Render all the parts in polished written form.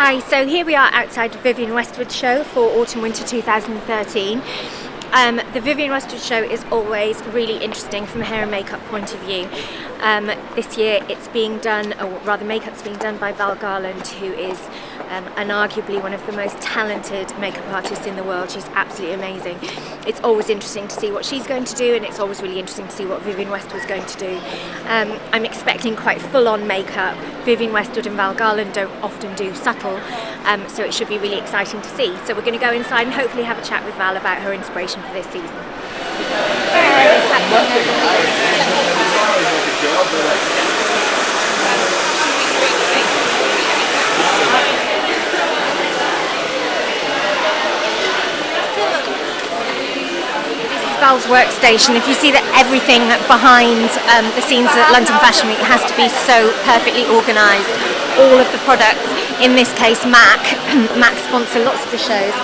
Hi, so here we are outside the Vivienne Westwood show for Autumn-Winter 2013. The Vivienne Westwood show is always really interesting from a hair and makeup point of view. This year it's being done, or rather makeup's being done by Val Garland, who is unarguably one of the most talented makeup artists in the world. She's absolutely amazing. It's always interesting to see what she's going to do, and it's always really interesting to see what Vivienne Westwood's going to do. I'm expecting quite full-on makeup. Vivienne Westwood and Val Garland don't often do subtle, so it should be really exciting to see. So we're going to go inside and hopefully have a chat with Val about her inspiration for this season. Val's workstation. If you see that everything behind the scenes at London Fashion Week has to be so perfectly organised. All of the products, in this case MAC sponsor lots of the shows,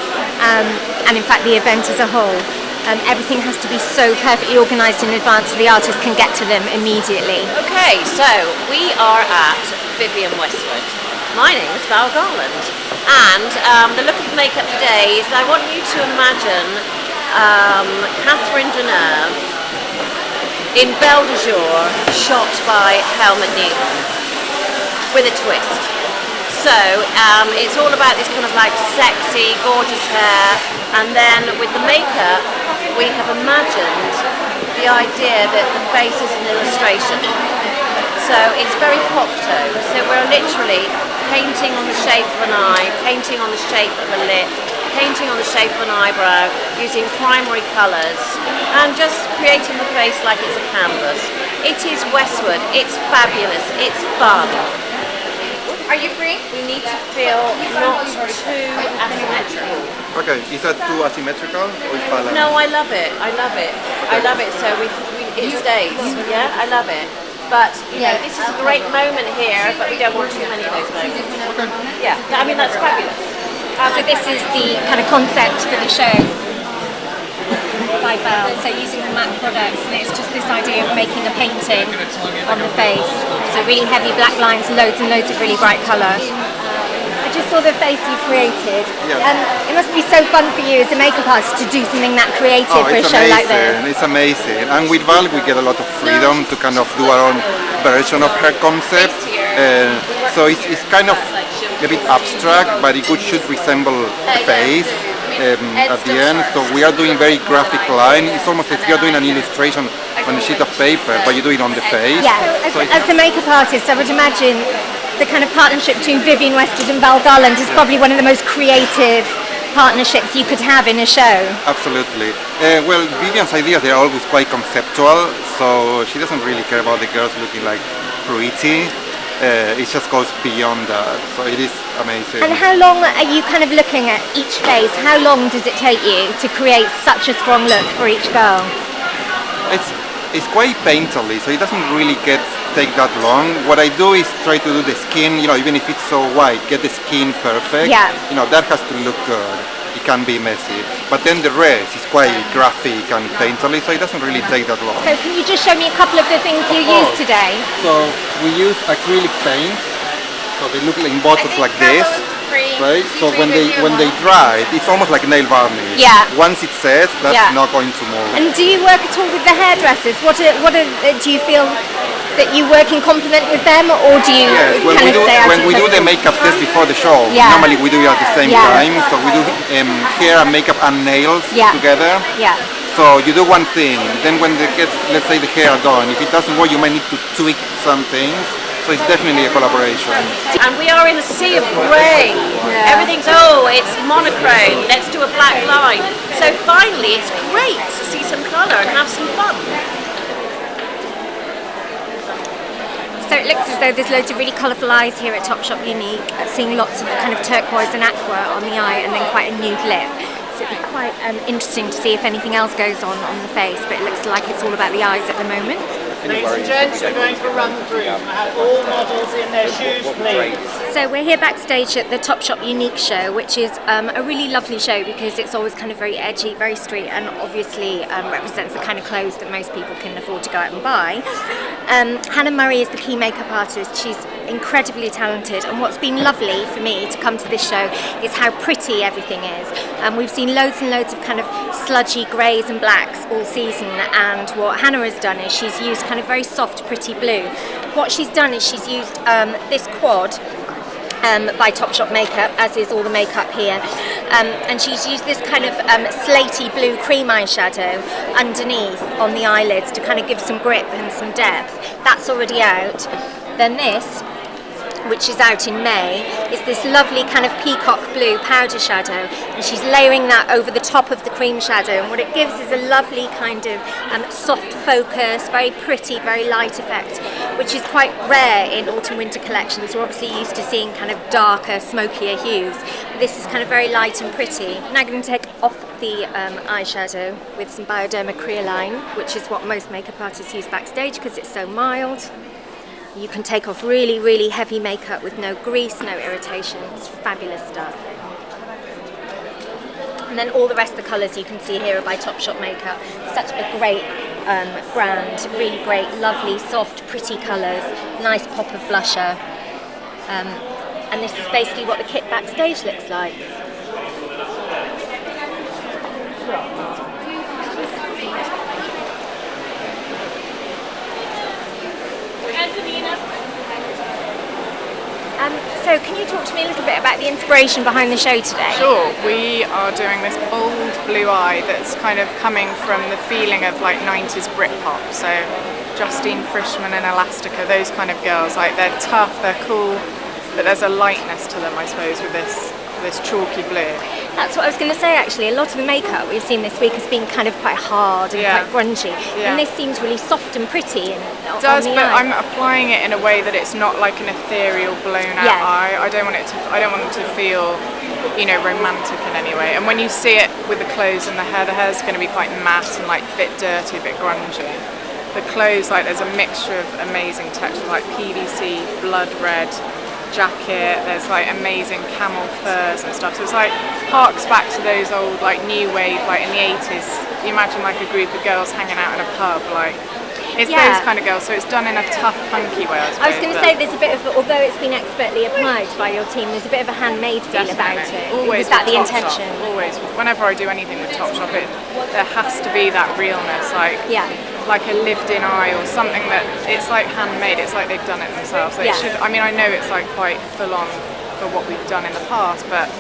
and in fact the event as a whole. Everything has to be so perfectly organised in advance so the artist can get to them immediately. Okay, so we are at Vivienne Westwood. My name is Val Garland, and the look of the makeup today is I want you to imagine Catherine Deneuve in Belle de Jour, shot by Helmut Newton, with a twist. So it's all about this kind of like sexy, gorgeous hair, and then with the makeup we have imagined the idea that the face is an illustration. So it's very pop-toe, so we're literally painting on the shape of an eye, painting on the shape of a lip, painting on the shape of an eyebrow, using primary colours, and just creating the face like it's a canvas. It is Westwood, it's fabulous, it's fun. Are you free? We need to feel not too asymmetrical. Okay, is that too asymmetrical or is balanced? No, I love it, I love it. Okay. I love it, so it stays, yeah, I love it. But, you know, this is a great moment here, but we don't want too many of those moments. Okay. Yeah, I mean, that's fabulous. So this is the kind of concept for the show by Val. So using the MAC products, and it's just this idea of making a painting on the face. So really heavy black lines, loads and loads of really bright colour. I just saw the face you created. Yeah. It must be so fun for you as a makeup artist to do something that creative for a show like this. It's amazing. And with Val we get a lot of freedom to kind of do our own version of her concept. So it's kind of a bit abstract, but it should resemble a face at the end. So we are doing very graphic line. It's almost as if you're doing an illustration on a sheet of paper, but you do it on the face. Yeah, so as a makeup artist, I would imagine the kind of partnership between Vivienne Westwood and Val Garland is probably one of the most creative partnerships you could have in a show. Absolutely. Well, Vivienne's ideas, they're always quite conceptual, so she doesn't really care about the girls looking like pretty. It just goes beyond that, so it is amazing. And how long are you kind of looking at each face? How long does it take you to create such a strong look for each girl? It's quite painterly, so it doesn't really take that long. What I do is try to do the skin, even if it's so white, get the skin perfect. Yeah. That has to look good. It can be messy. But then the rest is quite graphic and painterly, so it doesn't really take that long. So can you just show me a couple of the things you used today? So we use acrylic paint, so they look like in bottles like this. Right, so when they dry, it's almost like nail varnish. Yeah. Once it's set, that's not going to move. And do you work at all with the hairdressers? Do you feel that you work in complement with them, or do you when we do the makeup test before the show, normally we do it at the same time. So we do hair and makeup and nails together. Yeah. So you do one thing, then when let's say the hair done, if it doesn't work, you might need to tweak some things. So it's definitely a collaboration. And we are in a sea of grey. Everything's, it's monochrome, let's do a black line. So finally it's great to see some colour and have some fun. So it looks as though there's loads of really colourful eyes here at Topshop Unique, seeing lots of kind of turquoise and aqua on the eye, and then quite a nude lip. So it'd be quite interesting to see if anything else goes on the face, but it looks like it's all about the eyes at the moment. Ladies and gents, we're going for a run through. All models in their shoes, please. So we're here backstage at the Topshop Unique show, which is a really lovely show because it's always kind of very edgy, very street, and obviously represents the kind of clothes that most people can afford to go out and buy. Hannah Murray is the key makeup artist. She's incredibly talented, and what's been lovely for me to come to this show is how pretty everything is. We've seen loads and loads of kind of sludgy greys and blacks all season, and what Hannah has done is she's used kind of very soft, pretty blue. What she's done is she's used this quad by Topshop Makeup, as is all the makeup here, and she's used this kind of slaty blue cream eyeshadow underneath on the eyelids to kind of give some grip and some depth. That's already out. Then this, which is out in May, is this lovely kind of peacock blue powder shadow, and she's layering that over the top of the cream shadow, and what it gives is a lovely kind of soft focus, very pretty, very light effect, which is quite rare in autumn-winter collections. We're obviously used to seeing kind of darker, smokier hues. This is kind of very light and pretty. Now I'm going to take off the eyeshadow with some Bioderma Creoline, which is what most makeup artists use backstage because it's so mild. You can take off really, really heavy makeup with no grease, no irritation. It's fabulous stuff. And then all the rest of the colours you can see here are by Topshop Makeup. Such a great brand, really great, lovely, soft, pretty colours, nice pop of blusher. And this is basically what the kit backstage looks like. So can you talk to me a little bit about the inspiration behind the show today? Sure, we are doing this bold blue eye that's kind of coming from the feeling of like 90s Britpop. So Justine Frischmann and Elastica, those kind of girls, like they're tough, they're cool, but there's a lightness to them, I suppose, with this chalky blue. That's what I was going to say actually. A lot of the makeup we've seen this week has been kind of quite hard and quite grungy, and this seems really soft and pretty. It does, but I'm applying it in a way that it's not like an ethereal, blown-out eye. I don't want it to feel, romantic in any way. And when you see it with the clothes and the hair's going to be quite matte and like a bit dirty, a bit grungy. The clothes, like there's a mixture of amazing texture, like PVC, blood red jacket, there's like amazing camel furs and stuff, so it's like harks back to those old like new wave, like in the 80s. You imagine like a group of girls hanging out in a pub, like it's those kind of girls, so it's done in a tough punky way, I suppose. I was going to say there's a bit of, although it's been expertly applied by your team, there's a bit of a handmade feel about it. Always. Was that the intention? Always. Whenever I do anything with Topshop, there has to be that realness, like a lived-in eye or something that it's like handmade. It's like they've done it themselves. So it should, I mean, I know it's like quite full-on for what we've done in the past, but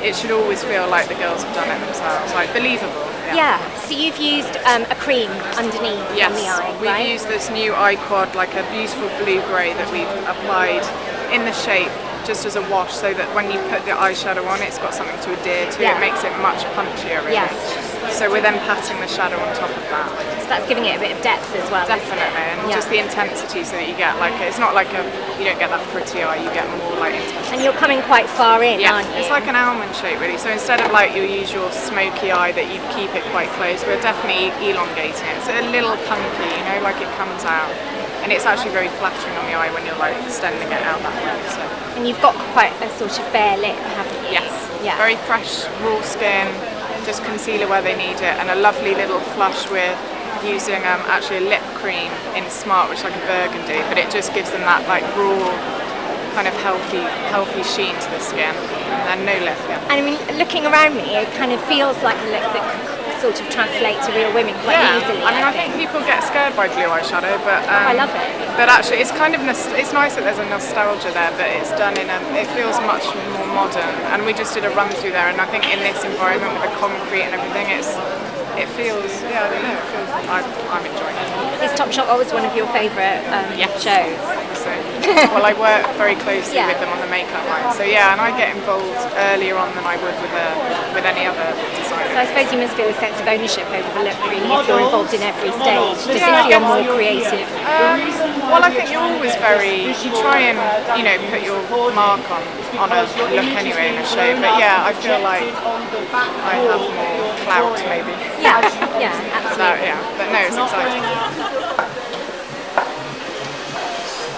it should always feel like the girls have done it themselves, like believable. Yeah. So you've used a cream underneath on the eye, we've used this new eye quad, like a beautiful blue-grey that we've applied in the shape just as a wash, so that when you put the eyeshadow on, it's got something to adhere to. It makes it much punchier, really. So we're then patting the shadow on top of that. So that's giving it a bit of depth as well. Definitely, and just the intensity, so that you get like, it's not like you don't get that pretty eye, you get more like intensity. And you're coming quite far in, aren't you? It's like an almond shape, really. So instead of like your usual smoky eye that you keep it quite close, we're definitely elongating it. It's a little punky, like it comes out. And it's actually very flattering on the eye when you're like extending it out that way. So. And you've got quite a sort of bare lip, haven't you? Yes. Yeah. Very fresh, raw skin, just concealer where they need it, and a lovely little flush with using actually a lip cream in Smart, which is like a burgundy, but it just gives them that like raw, kind of healthy sheen to the skin, and no lip. Yeah. And I mean, looking around me, it kind of feels like a lip that can sort of translate to real women quite easily. I mean, I think people get scared by blue eyeshadow, but I love it. But actually, it's kind of it's nice that there's a nostalgia there, but it's done in it feels much more modern. And we just did a run through there, and I think in this environment with the concrete and everything, it feels, I don't know, I'm enjoying it. Is Topshop always one of your favourite shows? So, well, I work very closely with them on the makeup line, so and I get involved earlier on than I would with any other designer. So I suppose you must feel a sense of ownership over the look, really, if you're involved in every stage. Does it feel more creative? Well, I think you're always you try and put your mark on a look anyway in a show, but I feel like I have more clout maybe. Yeah, absolutely. But no, it's exciting.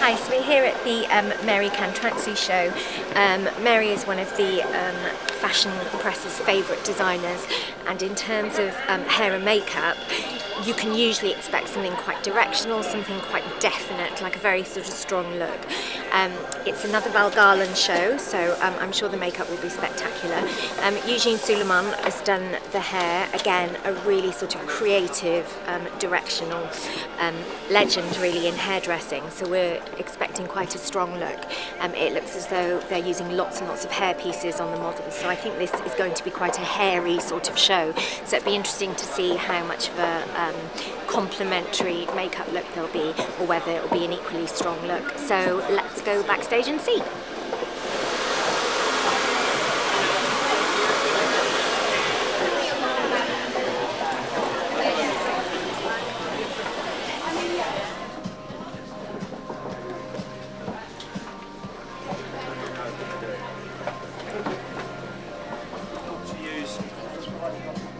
Hi, so we're here at the Mary Cantranci show. Mary is one of the fashion press's favourite designers, and in terms of hair and makeup, you can usually expect something quite directional, something quite definite, like a very sort of strong look. It's another Val Garland show, so I'm sure the makeup will be spectacular. Eugene Suleiman has done the hair, again a really sort of creative, directional legend really in hairdressing, so we're expecting quite a strong look. It looks as though they're using lots and lots of hair pieces on the models, so I think this is going to be quite a hairy sort of show, so it'd be interesting to see how much of a complementary makeup look there'll be, or whether it'll be an equally strong look. So let's go backstage and see.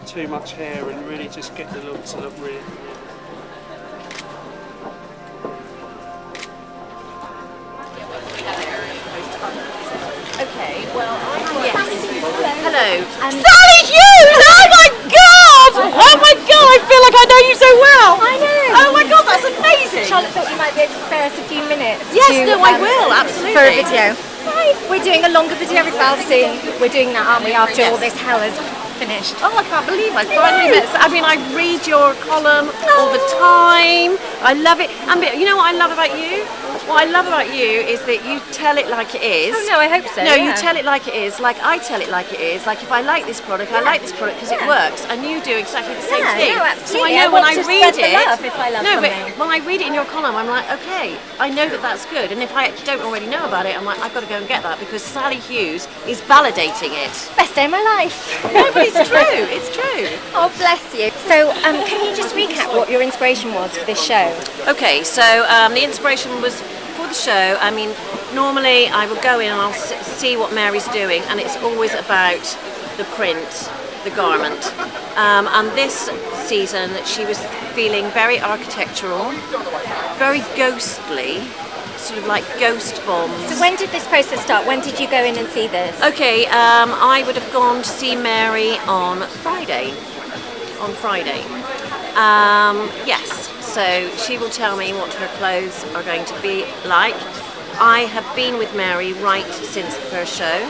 Too much hair and really just get the look to look really. Okay, well, hello. Sally Hughes! Oh my God! Oh my god, I feel like I know you so well! I know! Oh my god, that's amazing! Charlotte thought you might be able to spare us a few minutes. Yes, to, no, I will, absolutely. For a video. Hi. We're doing a longer video with Val soon. We're doing that, aren't we, after all this hell is finished? Oh, I can't believe I finally met. I mean, I read your column all the time. I love it. And you know what I love about you? What I love about you is that you tell it like it is. Oh no, I hope so. No, yeah. you tell it like it is. Like I tell it like it is. Like if I like this product, I like this product because it works, and you do exactly the same thing. No, so absolutely. I know when I want to read spread the it. love if I love no, something. but when I read it in your column, I'm like, okay, I know that that's good. And if I don't already know about it, I'm like, I've got to go and get that because Sally Hughes is validating it. Best day of my life. No, but it's true. It's true. Oh, bless you. So, can you just recap what your inspiration was for this show? Okay, so the inspiration was for the show. I mean, normally I will go in and I'll see what Mary's doing, and it's always about the print, the garment. And this season she was feeling very architectural, very ghostly, sort of like ghost bombs. So when did this process start? When did you go in and see this? Okay, I would have gone to see Mary on Friday. Yes, so she will tell me what her clothes are going to be like. I have been with Mary right since the first show,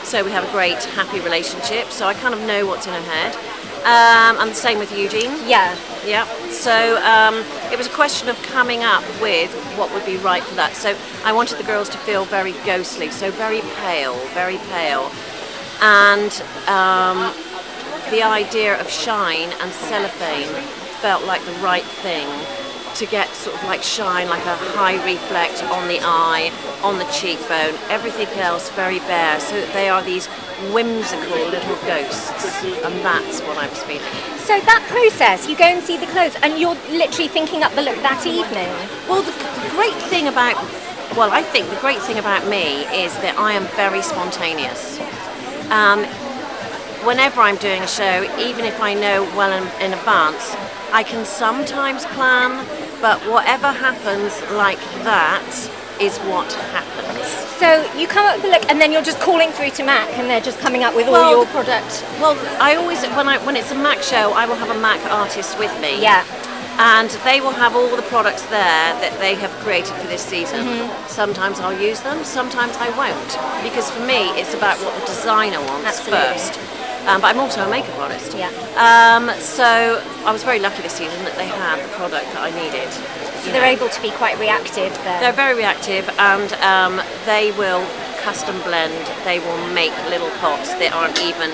so we have a great, happy relationship, so I kind of know what's in her head. And the same with Eugene. Yeah. Yeah, so it was a question of coming up with what would be right for that. So I wanted the girls to feel very ghostly, so very pale, and the idea of shine and cellophane felt like the right thing to get sort of like shine, like a high reflect on the eye, on the cheekbone, everything else very bare, so that they are these whimsical little ghosts, and that's what I was feeling. So that process, you go and see the clothes and you're literally thinking up the look that evening? Well, the great thing about, I think the great thing about me is that I am very spontaneous. Whenever I'm doing a show, even if I know well in advance, I can sometimes plan, but whatever happens like that is what happens. So you come up with the look and then you're just calling through to Mac and they're just coming up with all your product? Well, I always, when it's a Mac show, I will have a Mac artist with me. Yeah. And they will have all the products there that they have created for this season. Mm-hmm. Sometimes I'll use them, sometimes I won't. Because for me, it's about what the designer wants first. But I'm also a makeup artist. Yeah. So I was very lucky this season that they had the product that I needed. So they're able to be quite reactive then? They're very reactive, and they will custom blend. They will make little pots that aren't even,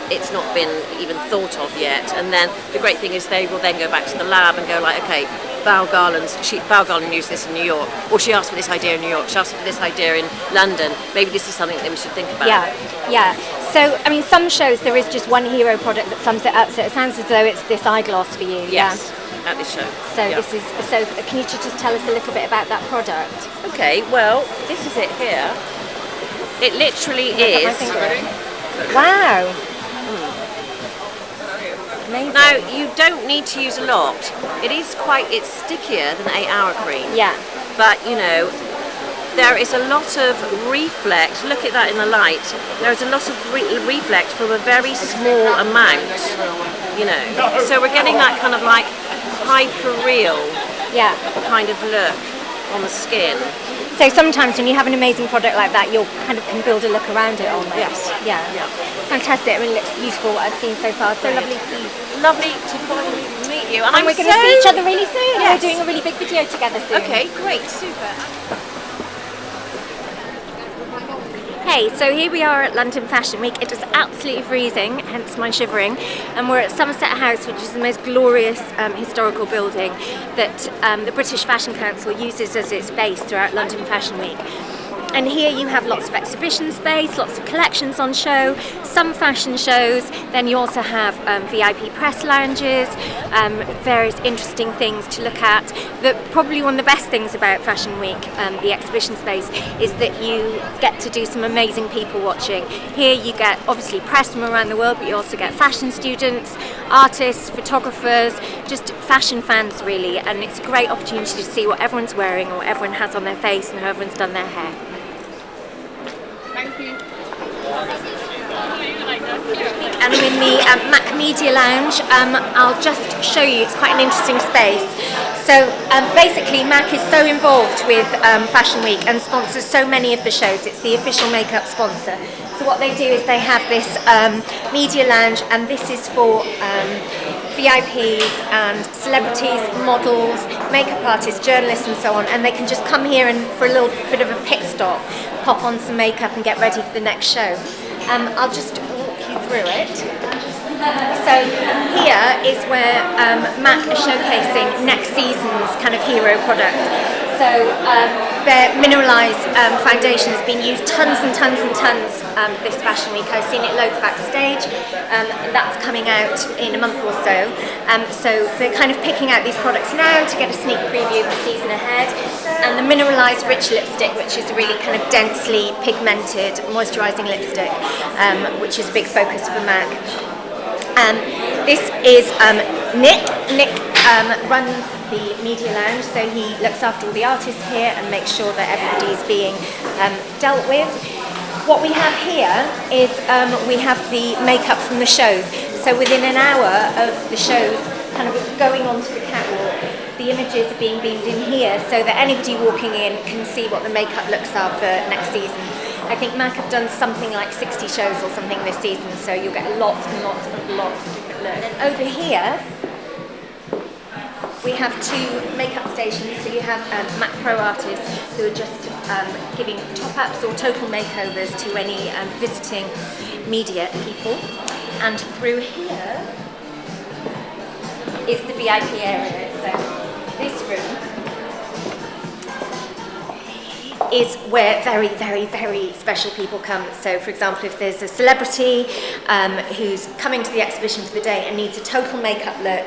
it's not been even thought of yet. And then the great thing is they will then go back to the lab and go like, okay, Val Garland used this in New York, or she asked for this idea in New York, she asked for this idea in London, maybe this is something that we should think about. Yeah. So, I mean, some shows there is just one hero product that sums it up, so it sounds as though it's this eyeglass for you. Yes, at this show. So can you just tell us a little bit about that product? Okay, well, this is it here. It literally is. Wow. Amazing. Now, you don't need to use a lot. It's stickier than 8 Hour Cream. Yeah. but you know, there is a lot of reflect. Look at that in the light. There is a lot of reflect from a very small amount, you know. So we're getting that kind of like hyper-real kind of look on the skin. So sometimes when you have an amazing product like that, you kind of can build a look around it almost. Yes. Yeah. Fantastic. It really looks beautiful what I've seen so far. So lovely to see you. Lovely to finally meet you. And we're going to see each other really soon. Yes. We're doing a really big video together soon. Okay, great, super. Hey, so here we are at London Fashion Week. It is absolutely freezing, hence my shivering, and we're at Somerset House, which is the most glorious historical building that the British Fashion Council uses as its base throughout London Fashion Week. And here you have lots of exhibition space, lots of collections on show, some fashion shows, then you also have VIP press lounges, various interesting things to look at. Probably one of the best things about Fashion Week, the exhibition space, is that you get to do some amazing people watching. Here you get obviously press from around the world, but you also get fashion students, artists, photographers, just fashion fans really, and it's a great opportunity to see what everyone's wearing or what everyone has on their face and how everyone's done their hair. Thank you. And I'm in the Mac Media Lounge. I'll just show you, it's quite an interesting space. So basically Mac is so involved with Fashion Week and sponsors so many of the shows. It's the official makeup sponsor. So what they do is they have this media lounge, and this is for VIPs and celebrities, models, makeup artists, journalists and so on, and they can just come here and for a little bit of a pit stop, pop on some makeup and get ready for the next show. I'll just walk you through it. So here is where MAC is showcasing next season's kind of hero products. So their mineralised foundation has been used tons and tons and tons this Fashion Week. I've seen it loads backstage. That's coming out in a month or so. So they're kind of picking out these products now to get a sneak preview of the season ahead. And the mineralised rich lipstick, which is a really kind of densely pigmented moisturising lipstick, which is a big focus for MAC. This is Nick. Nick runs the media lounge, so he looks after all the artists here and makes sure that everybody's being dealt with. What we have here is we have the makeup from the shows. So within an hour of the shows kind of going onto the catwalk, the images are being beamed in here so that anybody walking in can see what the makeup looks are for next season. I think MAC have done something like 60 shows or something this season, so you'll get lots and lots and lots of different looks. And over here, we have two makeup stations. So you have MAC Pro artists who are just giving top-ups or total makeovers to any visiting media people. And through here is the VIP area. So this room is where very, very, very special people come. So for example, if there's a celebrity who's coming to the exhibition for the day and needs a total makeup look,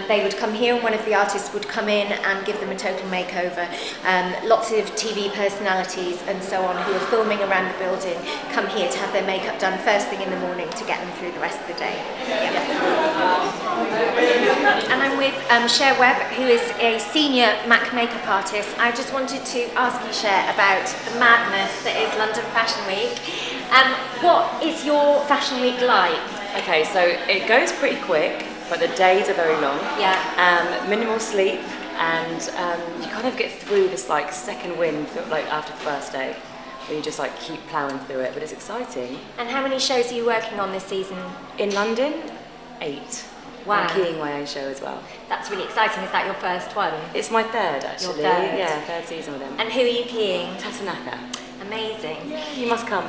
they would come here and one of the artists would come in and give them a total makeover. Lots of TV personalities and so on who are filming around the building come here to have their makeup done first thing in the morning to get them through the rest of the day. And I'm with Cher Webb, who is a senior MAC makeup artist. I just wanted to ask you, Cher, about the madness that is London Fashion Week. What is your Fashion Week like? Okay, so it goes pretty quick, but the days are very long. Yeah. Minimal sleep, and you kind of get through this like second wind, like after the first day, where you just like keep ploughing through it. But it's exciting. And how many shows are you working on this season? In London, 8. Wow. I'm keying my own show as well. That's really exciting. Is that your first one? It's my third, actually. Your third? Yeah, third season with them. And who are you keying? Tatanaka. Amazing. Yeah, you must come.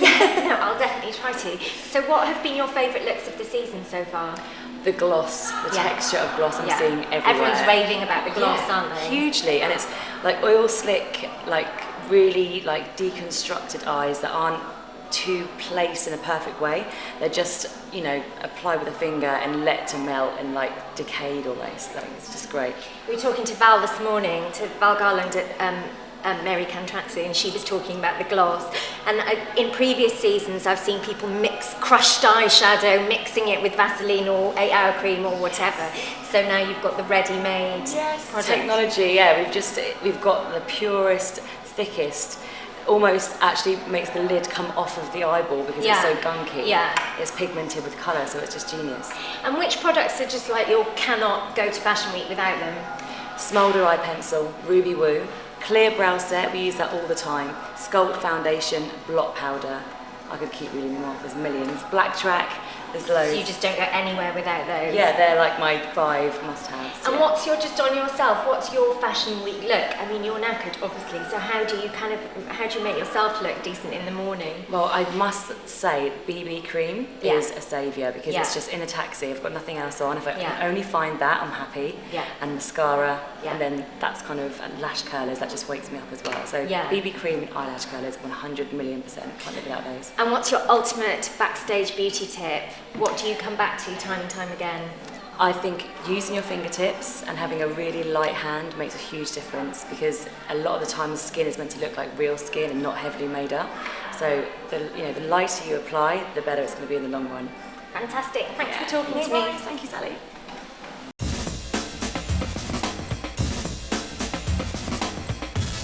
No, I'll definitely try to. So what have been your favourite looks of the season so far? The gloss, the texture of gloss I'm seeing everywhere. Everyone's raving about the gloss, aren't they? Hugely, and it's like oil slick, like really like deconstructed eyes that aren't to place in a perfect way. They're just, you know, apply with a finger and let to melt and like decayed almost. Like, it's just great. We were talking to Val this morning, to Val Garland at Mary Cantrazzi, and she was talking about the gloss. And in previous seasons, I've seen people mix crushed eyeshadow, mixing it with Vaseline or 8-hour cream or whatever. So now you've got the ready-made product. Technology, yeah. We've got the purest, thickest. Almost actually makes the lid come off of the eyeball because it's so gunky. Yeah. It's pigmented with colour, so it's just genius. And which products are just like you cannot go to Fashion Week without them? Smolder eye pencil, Ruby Woo, clear brow set, we use that all the time. Sculpt foundation, blot powder. I could keep reading them off, there's millions. Black track, there's loads. So you just don't go anywhere without those? Yeah, they're like my 5 must-haves. And what's your, just on yourself, what's your Fashion Week look? I mean, you're knackered, obviously, so how do you make yourself look decent in the morning? Well, I must say BB cream is a saviour because it's just in a taxi, I've got nothing else on. If I can only find that, I'm happy. Yeah. And mascara, and then that's kind of lash curlers, that just wakes me up as well. So BB cream and eyelash curlers, 100 million %, can't live without those. And what's your ultimate backstage beauty tip? What do you come back to time and time again? I think using your fingertips and having a really light hand makes a huge difference because a lot of the time the skin is meant to look like real skin and not heavily made up. So the lighter you apply, the better it's going to be in the long run. Fantastic. Thanks for talking to me. Thank you, Sally.